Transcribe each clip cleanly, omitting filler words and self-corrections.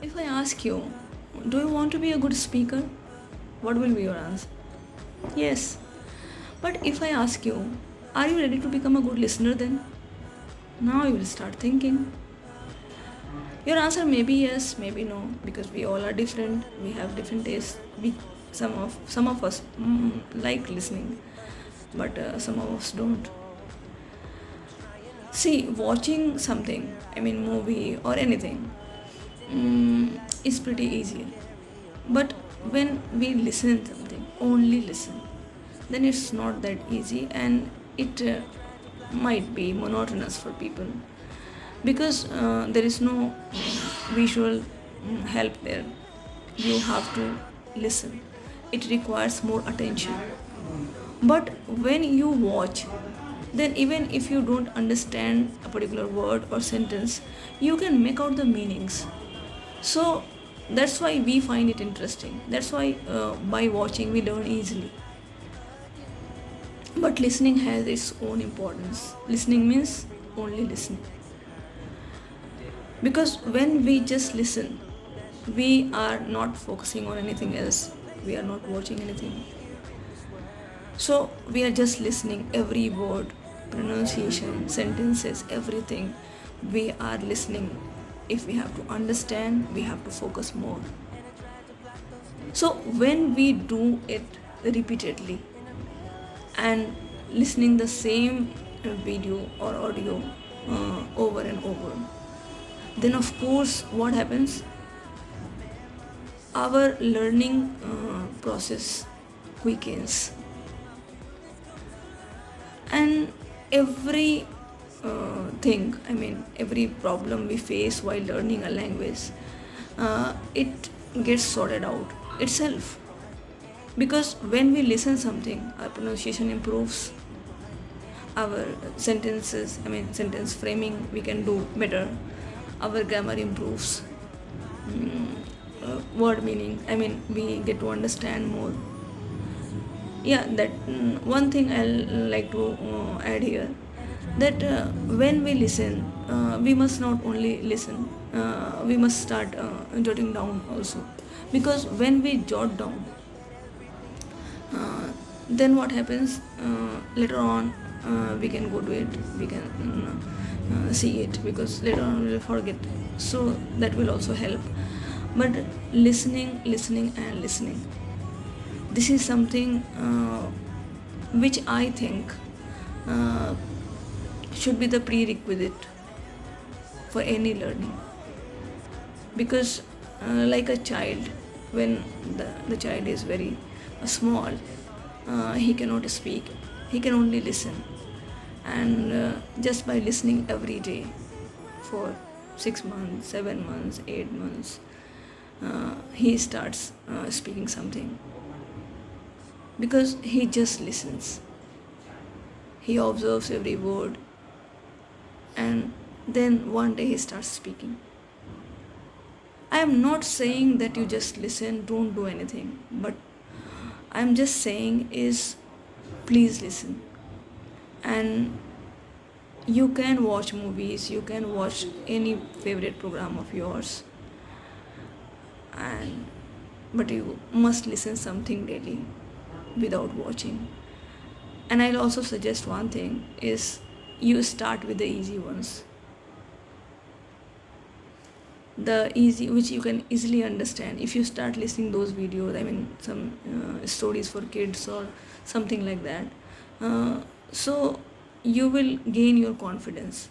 If I ask you, do you want to be a good speaker? What will be your answer? Yes. But if I ask you, are you ready to become a good listener then? Now you will start thinking. Your answer may be yes, maybe no, because we all are different. We have different tastes. Some of us like listening, but some of us don't. See, watching something, I mean movie or anything, is pretty easy. But when we listen something, only listen, then it's not that easy, and it might be monotonous for people because there is no visual help there. You have to listen. It requires more attention. But when you watch, then even if you don't understand a particular word or sentence, you can make out the meanings. So that's why we find it interesting. That's why by watching we learn easily. But listening has its own importance. Listening means only listening. Because when we just listen, we are not focusing on anything else. We are not watching anything. So we are just listening every word, pronunciation, sentences, everything. We are listening. If we have to understand, we have to focus more. So when we do it repeatedly and listening the same video or audio over and over, then of course what happens? Our learning process quickens, and every thing, I mean every problem we face while learning a language, it gets sorted out itself. Because when we listen something, our pronunciation improves, our sentences, I mean sentence framing we can do better, our grammar improves, word meaning, I mean we get to understand more. Yeah, that one thing I'll like to add here, that when we listen, we must not only listen, we must start jotting down also. Because when we jot down, then what happens, later on we can go to it, we can see it, because later on we will forget. So that will also help. But listening and listening, this is something which I think uh, should be the prerequisite for any learning. Because like a child, when the child is very small, he cannot speak, he can only listen. And just by listening every day for 6 months, 7 months, 8 months, he starts speaking something. Because he just listens, he observes every word, and then one day he starts speaking. I am not saying that you just listen, don't do anything, but I am just saying is, please listen. And you can watch movies, you can watch any favorite program of yours, and but you must listen something daily without watching. And I'll also suggest one thing is, you start with the easy ones, the easy which you can easily understand. If you start listening those videos, I mean some stories for kids or something like that, so you will gain your confidence.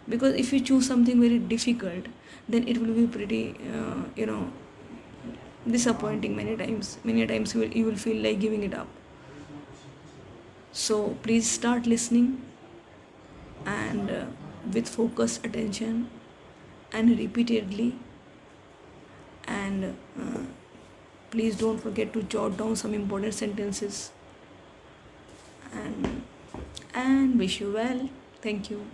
Because if you choose something very difficult, then it will be pretty disappointing. Many times you will feel like giving it up. So please start listening, and with focused attention, and repeatedly. And please don't forget to jot down some important sentences, and wish you well. Thank you.